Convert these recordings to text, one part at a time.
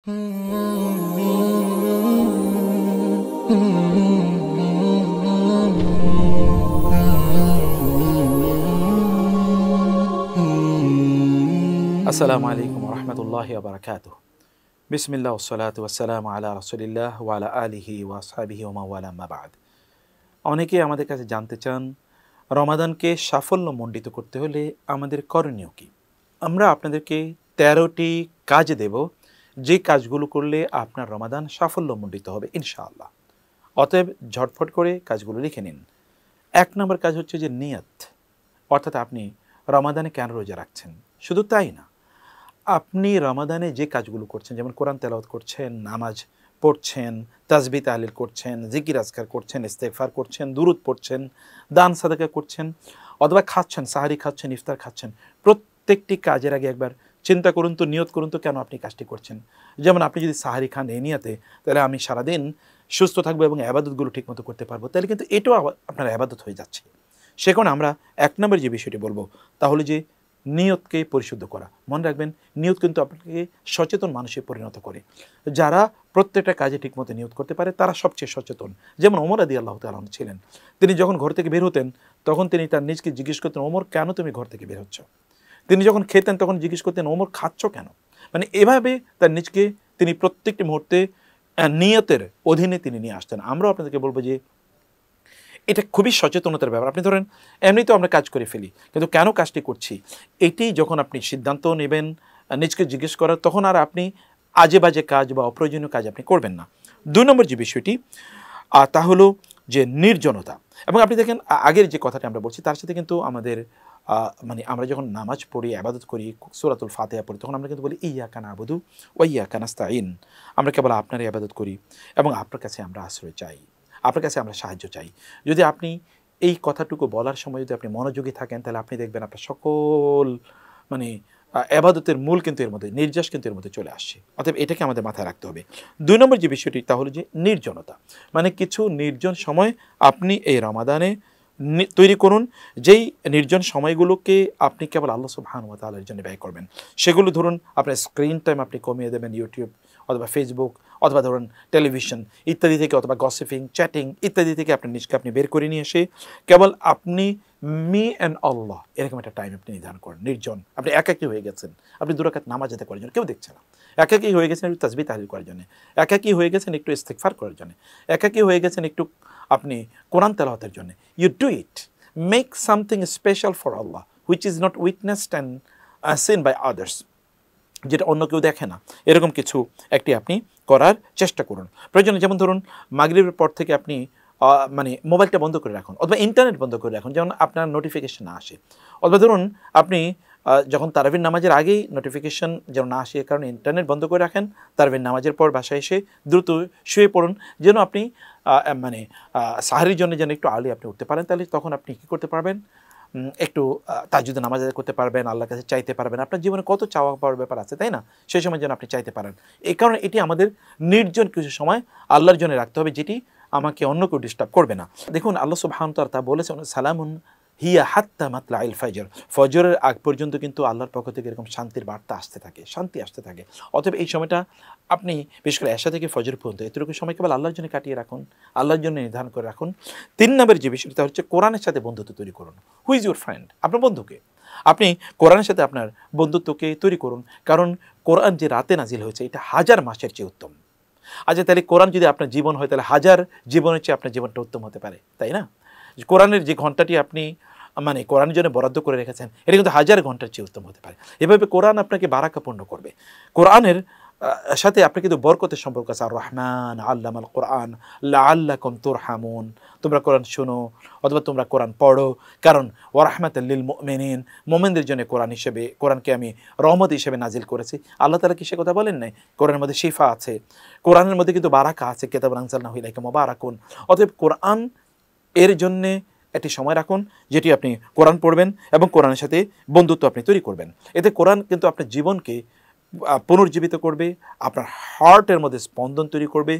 আসসালামু আলাইকুম ওয়া রাহমাতুল্লাহি ওয়া বারাকাতুহু। বিসমিল্লাহ ওয়াসসালাতু ওয়াসসালামু আলা রাসূলিল্লাহ ওয়া আলা আলিহি ওয়া আসহাবিহি ওয়া মাওয়ালা আম্মা বা'দ। অনেকেই আমাদের কাছে জানতে চান, রমাদানকে সাফল্যমণ্ডিত করতে হলে আমাদের করণীয় কী? আমরা আপনাদেরকে ১৩টি কাজ দেব, যে কাজগুলো করলে আপনার রমাদান সাফল্যমণ্ডিত হবে ইনশাআল্লাহ। অতএব ঝটফট করে কাজগুলো লিখে নিন। ১ নম্বর কাজ হচ্ছে যে নিয়ত, অর্থাৎ আপনি রমাদানে কেন রোজা রাখছেন। শুধু তাই না, আপনি রমাদানে যে কাজগুলো করছেন, যেমন কোরআন তেলাওয়াত করছেন, নামাজ পড়ছেন, তাসবিহ তাহলিল করছেন, জিকির আজকার করছেন, ইস্তেগফার করছেন, দুরূদ পড়ছেন, দান সাদাকা করছেন, অথবা খাচ্ছেন, সাহারি খাচ্ছেন, ইফতার খাচ্ছেন, প্রত্যেকটি কাজের আগে একবার চিন্তা করুন তো, নিয়ত করুন তো কেন আপনি কাজটি করছেন। যেমন আপনি যদি সাহারি খান এই নিয়তে, তাহলে আমি সারাদিন সুস্থ থাকবো এবং আবাদতগুলো ঠিকমতো করতে পারবো, তাহলে কিন্তু এটাও আপনার আবাদত হয়ে যাচ্ছে। সে কারণে আমরা ১ নম্বর যে বিষয়টি বলবো তাহলে যে নিয়তকে পরিশুদ্ধ করা। মনে রাখবেন, নিয়ত কিন্তু আপনাকে সচেতন মানুষে পরিণত করে। যারা প্রত্যেকটা কাজে ঠিকমতো নিয়ত করতে পারে তারা সবচেয়ে সচেতন। যেমন ওমর রাদিয়াল্লাহু তাআলা আনহু ছিলেন। তিনি যখন ঘর থেকে বের হতেন তখন তিনি তার নিজকে জিজ্ঞেস করতেন, ওমর কেন তুমি ঘর থেকে বের হচ্ছ? তিনি যখন খেতেন তখন জিজ্ঞেস করতেন, ওমর খাচ্ছ কেন? মানে এভাবে তার নিজকে তিনি প্রত্যেকটি মুহূর্তে নিয়তের অধীনে তিনি নিয়ে আসতেন। আমরাও আপনাদেরকে বলবো যে এটা খুবই সচেতনতার ব্যাপার। আপনি ধরেন এমনিতেও আমরা কাজ করে ফেলি, কিন্তু কেন কাজটি করছি এটি যখন আপনি সিদ্ধান্ত নেবেন নিজকে জিজ্ঞেস করার, তখন আর আপনি আজে বাজে কাজ বা অপ্রয়োজনীয় কাজ আপনি করবেন না। ২ নম্বর যে বিষয়টি তা হলো যে নির্জনতা। এবং আপনি দেখেন আগের যে কথাটি আমরা বলছি তার সাথে কিন্তু আমাদের মানে আমরা যখন নামাজ পড়ি, ইবাদত করি, সূরাতুল ফাতিহা পড়ি, তখন আমরা কিন্তু বলি ইয়াকা না'বুদু ওয়া ইয়াকা নাস্তাঈন। আমরা কেবল আপনারই ইবাদত করি এবং আপনার কাছে আমরা আশ্রয় চাই, আপনার কাছে আমরা সাহায্য চাই। যদি আপনি এই কথাটুকু বলার সময় যদি আপনি মনোযোগী থাকেন, তাহলে আপনি দেখবেন আপনার সকল মানে ইবাদতের মূল কিন্তু এর মধ্যে, নির্যাস কিন্তু এর মধ্যে চলে আসছে। অতএব এটাকে আমাদের মাথায় রাখতে হবে। ২ নম্বর যে বিষয়টি তা হলো যে নির্জনতা। মানে কিছু নির্জন সময় আপনি এই রমাদানে তৈরি করুন, যেই নির্জন সময়গুলোকে আপনি কেবল আল্লাহ সুবহানাহু ওয়া তাআলার জন্য ব্যয় করবেন। সেগুলো ধরুন আপনার স্ক্রিন টাইম আপনি কমিয়ে দেবেন, ইউটিউব অথবা ফেসবুক অথবা ধরুন টেলিভিশন ইত্যাদি থেকে, অথবা গসিপিং, চ্যাটিং ইত্যাদি থেকে আপনি নিজকে আপনি বের করে নিয়ে এসে কেবল আপনি মি অ্যান্ড আল্লাহ এরকম একটা টাইম আপনি নির্ধারণ করেন। নির্জন, আপনি একাকী হয়ে গেছেন, আপনি ২ রাকাত নামাজ আদায় করার জন্য, কেউ দেখছে না। একাকী হয়ে গেছেন একটু তাসবিহ তাহলিল করার জন্য, একাকী হয়ে গেছেন একটু ইস্তেগফার করার জন্য, একাকী হয়ে গেছেন একটু আপনি কোরআন তেলাওয়াতের জন্য। You do it, make something special for Allah which is not witnessed and seen by others, যেটা অন্য কেউ দেখে না, এরকম কিছু একটি আপনি করার চেষ্টা করুন। প্রয়োজনে যেমন ধরুন মাগরিবের পর থেকে আপনি মানে মোবাইলটা বন্ধ করে রাখুন, অথবা ইন্টারনেট বন্ধ করে রাখুন, যেমন আপনার নোটিফিকেশন না আসে। অথবা ধরুন আপনি যখন তারাবির নামাজের আগেই নোটিফিকেশন যেন না আসে, এ কারণে ইন্টারনেট বন্ধ করে রাখেন। তারাবির নামাজের পর বাসায় এসে দ্রুত শুয়ে পড়ুন, যেন আপনি মানে সাহারির জন্য যেন একটু আর্লি আপনি উঠতে পারেন। তাহলে তখন আপনি কী করতে পারবেন, একটু তাহাজ্জুদের নামাজ আদায় করতে পারবেন, আল্লাহর কাছে চাইতে পারবেন। আপনার জীবনে কত চাওয়া পাওয়ার ব্যাপার আছে, তাই না? সেই সময় যেন আপনি চাইতে পারেন। এই কারণে এটি আমাদের নির্জন কিছু সময় আল্লাহর জন্য রাখতে হবে, যেটি আমাকে অন্য কেউ ডিস্টার্ব করবে না। দেখুন আল্লাহ সুবহানাহু ওয়া তাআলা তা বলেছেন, সালামুন হিয়া হাত্তা মাতলাইল ফাজর। ফজরের আগ পর্যন্ত কিন্তু আল্লাহর পক্ষ থেকে এরকম শান্তির বার্তা আসতে থাকে, শান্তি আসতে থাকে। অতএব এই সময়টা আপনি বিশেষ করে এশা থেকে ফজর পর্যন্ত এতটুকু সময় কেবল আল্লাহর জন্য কাটিয়ে রাখুন, আল্লাহর জন্য নির্ধারণ করে রাখুন। ৩ নম্বর যে বিষয়টা হচ্ছে কোরআনের সাথে বন্ধুত্ব তৈরি করুন। Who is your friend? আপনার বন্ধুকে আপনি কোরআনের সাথে আপনার বন্ধুত্বকে তৈরি করুন, কারণ কোরআন যে রাতে নাজিল হয়েছে এটা 1000 মাসের চেয়ে উত্তম। আচ্ছা, তাহলে কোরআন যদি আপনার জীবন হয়, তাহলে 1000 জীবনের চেয়ে আপনার জীবনটা উত্তম হতে পারে, তাই না? কোরআনের যে ঘন্টাটি আপনি মানে কোরআনের জন্য বরাদ্দ করে রেখেছেন, এটা কিন্তু 1000 ঘন্টার চেয়ে উত্তম হতে পারে। এভাবে কোরআন আপনাকে বারাকাপূর্ণ করবে। কোরআনের সাথে আপনার কিন্তু বরকতের সম্পর্ক আছে। আর রহমান আল্লামাল কোরআন লাআল্লাকুম তুরহামুন। তোমরা কোরআন শোনো অথবা তোমরা কোরআন পড়ো, কারণ ওয়া রাহমাতাল লিল মুমিনিন, মুমিনদের জন্য কোরআন হিসেবে, কোরআনকে আমি রহমত হিসেবে নাজিল করেছি। আল্লাহ তাআলা কি সে কথা বলেন নাই? কোরআনের মধ্যে শিফা আছে, কোরআনের মধ্যে কিন্তু বারাকা আছে, কিতাবুন আনজালনাহু ইলাইকা মুবারাকুন। অতএব কোরআন এর জন্যে একটি সময় রাখুন যেটি আপনি কোরআন পড়বেন এবং কোরআনের সাথে বন্ধুত্ব আপনি তৈরি করবেন। এতে কোরআন কিন্তু আপনার জীবনকে পুনর্জীবিত করবে, আপনার হার্টের মধ্যে স্পন্দন তৈরি করবে,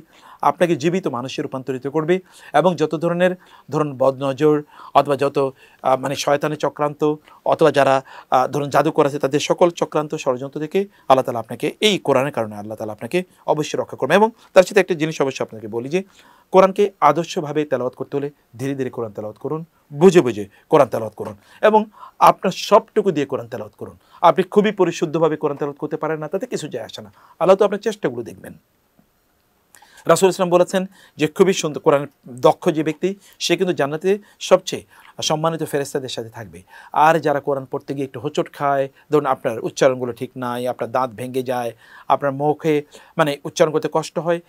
আপনাকে জীবিত মানুষে রূপান্তরিত করবে, এবং যত ধরনের ধরুন বদনজর অথবা যত মানে শয়তানের চক্রান্ত অথবা যারা ধরুন জাদু করেছে তাদের সকল চক্রান্ত ষড়যন্ত্র থেকে আল্লাহ তাআলা আপনাকে এই কোরআনের কারণে আল্লাহ তাআলা আপনাকে অবশ্যই রক্ষা করবে। এবং তার সাথে একটা জিনিস অবশ্যই আপনাকে বলি যে কোরআনকে আদর্শভাবে তেলাওয়াত করতে হলে ধীরে ধীরে কোরআন তেলাওয়াত করুন, বুঝে বুঝে কোরআন তেলাওয়াত করুন, এবং আপনার সবটুকু দিয়ে কোরআন তেলাওয়াত করুন। আপনি খুবই পরিশুদ্ধভাবে কোরআন তেলাওয়াত করতে পারেন না, তাতে কিছু যায় আসে না, আল্লাহ তো আপনার চেষ্টাগুলো দেখবেন। রাসূল ইসলাম বলেছেন যে খুবই সুন্দর কোরআনের দক্ষ যে ব্যক্তি সে কিন্তু জান্নাতে সবচেয়ে সম্মানিত ফেরেশতাদের সাথে থাকবে। আর যারা কোরআন পড়তে গিয়ে একটু হোঁচট খায়, ধরুন আপনার উচ্চারণগুলো ঠিক নাই, আপনার দাঁত ভেঙে যায়, আপনার মুখে মানে উচ্চারণ করতে কষ্ট হয়,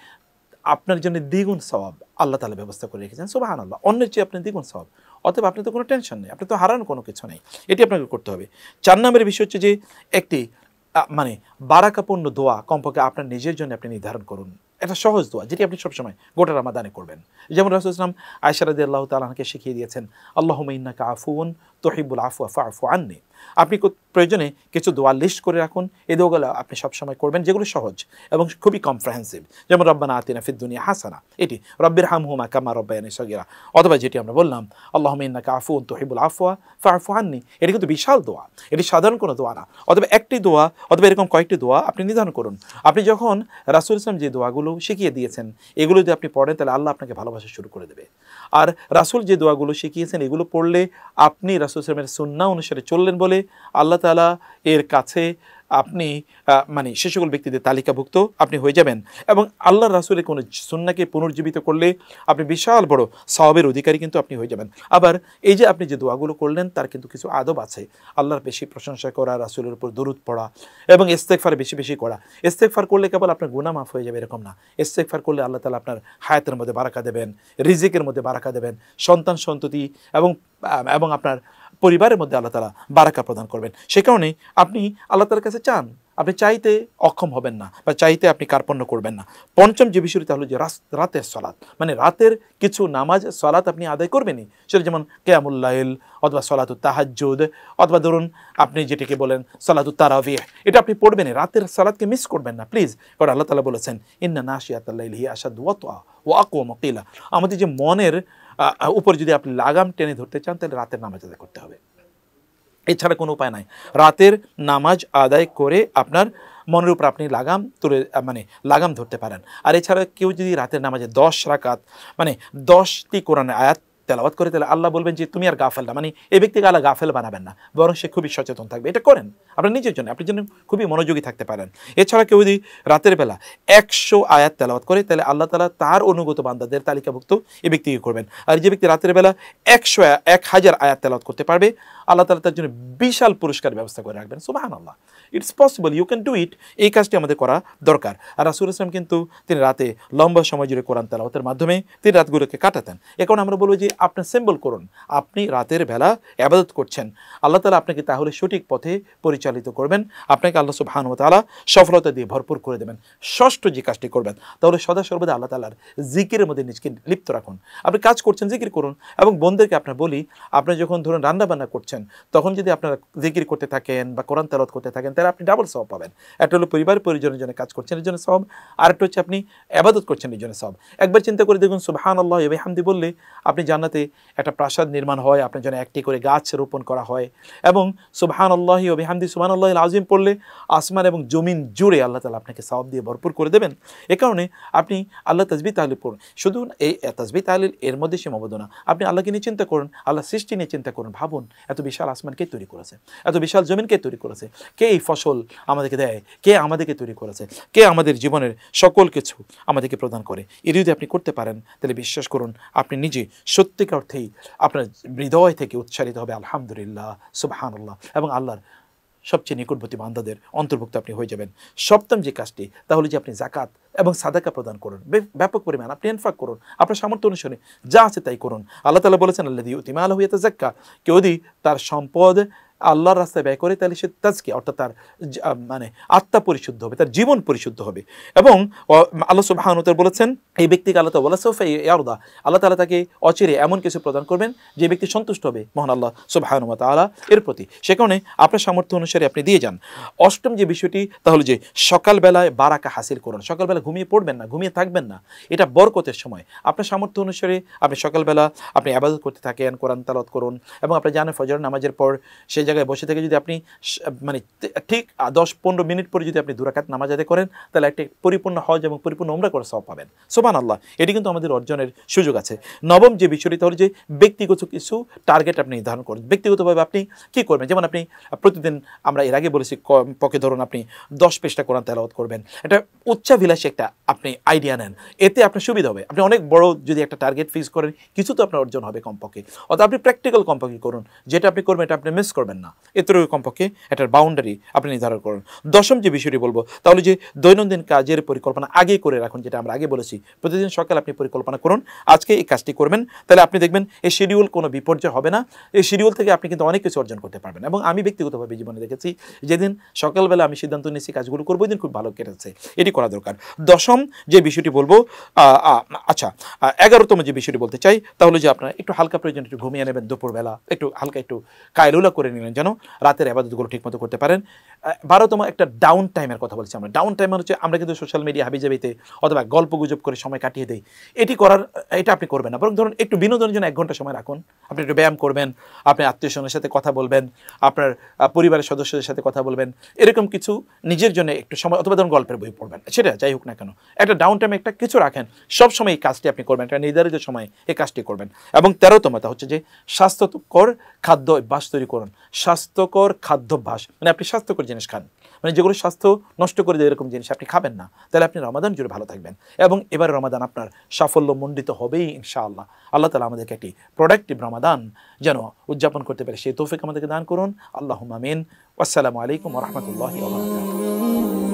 আপনার জন্য দ্বিগুণ সওয়াব আল্লাহ তাআলা ব্যবস্থা করে রেখেছেন, সুবহানাল্লাহ। অন্যের চেয়ে আপনার দ্বিগুণ সওয়াব, অতএব আপনি তো কোনো টেনশন নেই, আপনি তো হারানোর কোনো কিছু নেই, এটি আপনাকে করতে হবে। 4 নম্বরের বিষয় হচ্ছে যে একটি মানে বারাকাপূর্ণ দোয়া কমপক্ষে আপনার নিজের জন্য আপনি নির্ধারণ করুন। একটা সহজ দোয়া যেটি আপনি সবসময় গোটা রমাদানে করবেন। যেমন রাসূল সাল্লাল্লাহু আলাইহি ওয়াসাল্লাম আয়েশা রাদিয়াল্লাহু তাআলা আনহাকে শিখিয়ে দিয়েছেন, আল্লাহুম্মা ইন্নাকা আফুউন তুহিব্বুল আফওয়া ফা'ফু আন্নি। আপনি প্রয়োজনে কিছু দোয়া লিস্ট করে রাখুন, এই দোয়াগুলো আপনি সবসময় করবেন যেগুলো সহজ এবং খুবই কমপ্রিহেন্সিভ। যেমন রব্বানা আতিনা ফিদ দুনিয়া হাসানা, এটি রব্বিরহামহুমা কামা রব্বায়ানি সগীরা, অথবা যেটি আমরা বললাম আল্লাহুম্মা ইন্নাকা আফুউন তুহিব্বুল আফওয়া ফা'ফু আন্নি। এটি কিন্তু বিশাল দোয়া, এটি সাধারণ কোনো দোয়া না। অথবা একটি দোয়া অথবা এরকম কয়েকটি দোয়া আপনি নির্ধারণ করুন। আপনি যখন রাসূল ইসলাম যে দোয়াগুলো শিখিয়ে দিয়েছেন এগুলো যদি আপনি পড়েন তাহলে আল্লাহ আপনাকে ভালোবাসা শুরু করে দেবে। আর রাসূল যে দোয়াগুলো শিখিয়েছেন এগুলো পড়লে আপনি রাসূল ইসলামের সুন্নাহ অনুসারে চললেন বলে আল্লাহ তাআলা এর কাছে আপনি মানে সে সকল ব্যক্তিদের তালিকাভুক্ত আপনি হয়ে যাবেন। এবং আল্লাহ রাসূলের কোনো সুন্নাহকে পুনর্জীবিত করলে আপনি বিশাল বড় সওয়াবের অধিকারী কিন্তু আপনি হয়ে যাবেন। আবার এই যে আপনি যে দোয়াগুলো করলেন তার কিন্তু কিছু আদব আছে, আল্লাহর বেশি প্রশংসা করা, রাসূলের উপর দরুদ পড়া এবং ইস্তেগফার বেশি বেশি করা। ইস্তেগফার করলে কেবল আপনার গুনাহ মাফ হয়ে যাবে এরকম না, ইস্তেগফার করলে আল্লাহ তাআলা আপনার হায়াতের মধ্যে বারাকা দেবেন, রিজিকের মধ্যে বারাকা দেবেন, সন্তান সন্ততি এবং আপনার পরিবারের মধ্যে আল্লাহ তাআলা বারাকা প্রদান করবেন। সে কারণে আপনি আল্লাহ তাআলার কাছে চান, আপনি চাইতে অক্ষম হবেন না বা চাইতে আপনি কার্পণ্য করবেন না। পঞ্চম যে বিষয়টি তাহলে যে রাতের সালাত, মানে রাতের কিছু নামাজ সালাত আপনি আদায় করবেনই, সেটা যেমন কিয়ামুল লাইল অথবা সালাতুত তাহাজ্জুদ অথবা ধরুন আপনি যেটাকে বলেন সালাতুত তারাবিহ, এটা আপনি পড়বেনই, রাতের সালাতকে মিস করবেন না প্লিজ। কারণ আল্লাহ তাআলা বলেছেন ইন্না নাশিয়াতাল লাইলি হিয়া আশাদ্দু ওয়াতআ ওয়া আকওয়ামু কিলা। আমাদের যে মনের উপর যদি আপনি লাগাম টেনে ধরতে চান তাহলে রাতের নামাজ আদায় করতে হবে, এছাড়া কোনো উপায় নাই। রাতের নামাজ আদায় করে আপনার মনের উপর আপনি লাগাম তুলে মানে লাগাম ধরতে পারেন। আর এছাড়া কেউ যদি রাতের নামাজে 10 রাকাত মানে 10টি কোরআনের আয়াত তেলাওয়াত করে তাহলে আল্লাহ বলবেন যে তুমি আর গাফেল না, মানে এই ব্যক্তিকে আল্লাহ গাফেল বানাবেন না, বরং সে খুবই সচেতন থাকবে। এটা করেন আপনার নিজের জন্য, আপনি জন্য খুবই মনোযোগী থাকতে পারেন। এছাড়া কেউ যদি রাতের বেলা 100 আয়াত তেলাওয়াত করে তাহলে আল্লাহ তাআলা তার অনুগত বান্দাদের তালিকাভুক্ত এই ব্যক্তিকে করবেন। আর যে ব্যক্তি রাতের বেলা 1000 আয়াত তেলাওয়াত করতে পারবে আল্লাহ তাআলা তার জন্য বিশাল পুরস্কার ব্যবস্থা করে রাখবেন। সুবহানাল্লাহ, it's possible, you can do it. এই কাজটি আমাদের করা দরকার। আর রাসূল ইসলাম কিন্তু তিনি রাতে লম্বা সময় জুড়ে কোরআন তেলাওয়াতের মাধ্যমে তিনি রাতগুলোকে কাটাতেন। এখন আমরা বলবো যে আপনি সিম্বল করুন, আপনি রাতের বেলা ইবাদত করছেন, আল্লাহ তাআলা আপনাকে তাহলে সঠিক পথে পরিচালিত করবেন, আপনাকে আল্লাহ সুবহানাহু ওয়া তাআলা সফলতা দিয়ে ভরপুর করে দেবেন। ষষ্ঠ যে কাজটি করবেন তাহলে সদা সর্বদা আল্লাহ তাআলার জিকিরের মধ্যে নিজেকে লিপ্ত রাখুন। আপনি কাজ করছেন জিকির করুন। এবং বন্ধুদেরকে আপনার বলি, আপনি যখন ধরুন রান্না বান্না করছেন তখন যদি আপনারা জিকির করতে থাকেন বা কোরআন তেলাওয়াত করতে থাকেন তাহলে আপনি ডাবল সওয়াব পাবেন। একটা হলো পরিবার পরিজনের জন্য কাজ করছেন এর জন্য সওয়াব, আরেকটা হচ্ছে আপনি ইবাদত করছেন এর জন্য সওয়াব। একবার চিন্তা করে দেখুন সুবহানাল্লাহি ওয়া বিহামদি বললে আপনি জান্নাতে একটা প্রাসাদ নির্মাণ হয়, আপনার জন্য একটি করে গাছ রোপণ করা হয়, এবং সুবহানাল্লাহি ওয়া বিহামদি সুবহানাল্লাহিল আযীম পড়লে আসমান এবং জমিন জুড়ে আল্লাহ তাআলা আপনাকে সওয়াব দিয়ে ভরপুর করে দেবেন। এ কারণে আপনি আল্লাহ তাসবিহ তাহলিল পড়ুন। শুধু এই তাসবিহ তাহলিল এর মধ্যে সীমাবদ্ধ না, আপনি আল্লাহকে নিয়ে চিন্তা করুন, আল্লাহ সৃষ্টি নিয়ে চিন্তা করুন। ভাবুন এত বিশাল আসমান কে তৈরি করেছে, এত বিশাল জমিন কে তৈরি করেছে, কে এই ফসল আমাদেরকে দেয়, কে আমাদেরকে তৈরি করেছে, কে আমাদের জীবনের সকল কিছু আমাদেরকে প্রদান করে। এর যদি আপনি করতে পারেন তাহলে বিশ্বাস করুন আপনি নিজে সত্যিকার অর্থেই আপনার হৃদয় থেকে উচ্চারিত হবে আলহামদুলিল্লাহ সুবহানাল্লাহ, এবং আল্লাহর সবচেয়ে নিকটবর্তী বান্দাদের অন্তর্ভুক্ত আপনি হয়ে যাবেন। সপ্তম যে কাজটি তাহলে যে আপনি জাকাত এবং সাদাকা প্রদান করুন, ব্যাপক পরিমাণ আপনি ইনফাক করুন, আপনার সামর্থ্য অনুসারে যা আছে তাই করুন। আল্লাহ তাআলা বলেছেন আল্লাযী ইউতি মালাহু ইয়াতাযাক্কা, কেউ যদি তার সম্পদ আল্লাহর রাস্তায় ব্যয় করে, তাহলে সে তাজকিয়া অর্থাৎ তার মানে আত্মা পরিশুদ্ধ হবে, তার জীবন পরিশুদ্ধ হবে। এবং আল্লাহ সুবহানাহু ওয়া তাআলা বলেছেন এই ব্যক্তিকে আল্লাহ তাআলা সাউফা ইয়ারদা, আল্লাহ তাআলা তাকে অচিরে এমন কিছু প্রদান করবেন যে ব্যক্তি সন্তুষ্ট হবে মহান আল্লাহ সুবহানাহু ওয়া তাআলা এর প্রতি। সে কারণে আপনার সামর্থ্য অনুসারে আপনি দিয়ে যান। অষ্টম যে বিষয়টি তাহলে যে সকালবেলায় বারাকা হাসিল করুন। সকালবেলা ঘুমিয়ে পড়বেন না, ঘুমিয়ে থাকবেন না, এটা বরকতের সময়। আপনার সামর্থ্য অনুসারে আপনি সকালবেলা আপনি ইবাদত করতে থাকেন, কোরআন তেলাওয়াত করুন। এবং আপনি জানেন ফজর নামাজের পর সেই জায়গায় বসে থেকে যদি আপনি মানে ঠিক 10-15 মিনিট পরে যদি আপনি 2 রাকাত নামাজ আদায় করেন, তাহলে একটি পরিপূর্ণ হজ এবং পরিপূর্ণ উমরা করার সওয়াব পাবেন। সুবহানাল্লাহ, এটি কিন্তু আমাদের অর্জনের সুযোগ আছে। নবম যে বিষয়টি তাহলে যে ব্যক্তিগত কিছু টার্গেট আপনি নির্ধারণ করুন। ব্যক্তিগতভাবে আপনি কী করবেন, যেমন আপনি প্রতিদিন, আমরা এর আগে বলেছি পক্ষে ধরুন আপনি 10 পৃষ্ঠা কোরআন তেলাওয়াত করবেন। এটা উচ্চাভিলাষী একটা আপনি আইডিয়া নেন, এতে আপনার সুবিধা হবে। আপনি অনেক বড় যদি একটা টার্গেট ফিক্স করেন, কিছু তো আপনার অর্জন হবে কমপক্ষে। অর্থাৎ আপনি প্র্যাকটিক্যাল কমপক্ষে করুন, যেটা আপনি করবেন এটা আপনি মিস করবেন না, এতটুকু কমপক্ষে এটার বাউন্ডারি আপনি নির্ধারণ করুন। দশম যে বিষয়টি বলবো তাহলে যে দৈনন্দিন কাজের পরিকল্পনা আগে করে রাখুন, যেটা আমরা আগে বলেছি। প্রতিদিন সকালে আপনি পরিকল্পনা করুন আজকে এই কাজটি করবেন, তাহলে আপনি দেখবেন এই শিডিউল কোনো বিপর্যয় হবে না। এই শিডিউল থেকে আপনি কিন্তু অনেক কিছু অর্জন করতে পারবেন। এবং আমি ব্যক্তিগতভাবে জীবনে দেখেছি, যেদিন সকালবেলা আমি সিদ্ধান্ত নিয়েছি কাজগুলো করবো, ওই দিন খুব ভালো কেটেছে। এটি করা দরকার। দশম যে বিষয়টি বলবো, আচ্ছা 11তম যে বিষয়টি বলতে চাই তাহলে যে আপনার একটু হালকা প্রয়োজন একটু ঘুমিয়ে নেবেন, দুপুরবেলা একটু হালকা একটু কায়লুলা করে নিলেন, যেন রাতের ইবাদতগুলো ঠিকমতো করতে পারেন। 12তম একটা ডাউন টাইমের কথা বলছি আমরা। ডাউন টাইম হচ্ছে আমরা কিন্তু সোশ্যাল মিডিয়া হাবিজাবিতে অথবা গল্প গুজব করে সময় কাটিয়ে দেই। এটা আপনি করবেন না, বরং ধরুন একটু বিনোদনের জন্য 1 ঘন্টা সময় রাখুন। আপনি একটু ব্যায়াম করবেন, আপনি আত্মীয়স্বজনের সাথে কথা বলবেন, আপনার পরিবারের সদস্যদের সাথে কথা বলবেন, এরকম কিছু নিজের জন্য একটু সময়, অথবা ধরুন গল্পের বই পড়বেন, সেটা যাই হোক না কেন, একটা ডাউন টাইমে একটা কিছু রাখেন। সব সময় এই কাজটি আপনি করবেন, একটা নির্ধারিত সময়ে এই কাজটি করবেন। এবং 13তমটা হচ্ছে যে স্বাস্থ্যকর খাদ্য অভ্যাস তৈরি করুন। স্বাস্থ্যকর খাদ্যাভ্যাস মানে আপনি স্বাস্থ্যকর জিনিস খান, মানে যেগুলো স্বাস্থ্য নষ্ট করে দেয় এরকম জিনিস আপনি খাবেন না, তাহলে আপনি রমাদান জুড়ে ভালো থাকবেন। এবং এবার রমাদান আপনার সাফল্যমণ্ডিত হবেই ইনশাআল্লাহ। আল্লাহ তাআলা আমাদেরকে একটি প্রোডাক্টিভ রমাদান যেন উদযাপন করতে পারে সেই তৌফিক আমাদেরকে দান করুন। আল্লাহুম্মা আমিন। আসসালামু আলাইকুম ওয়া রাহমাতুল্লাহি ওয়া বারাকাতুহু।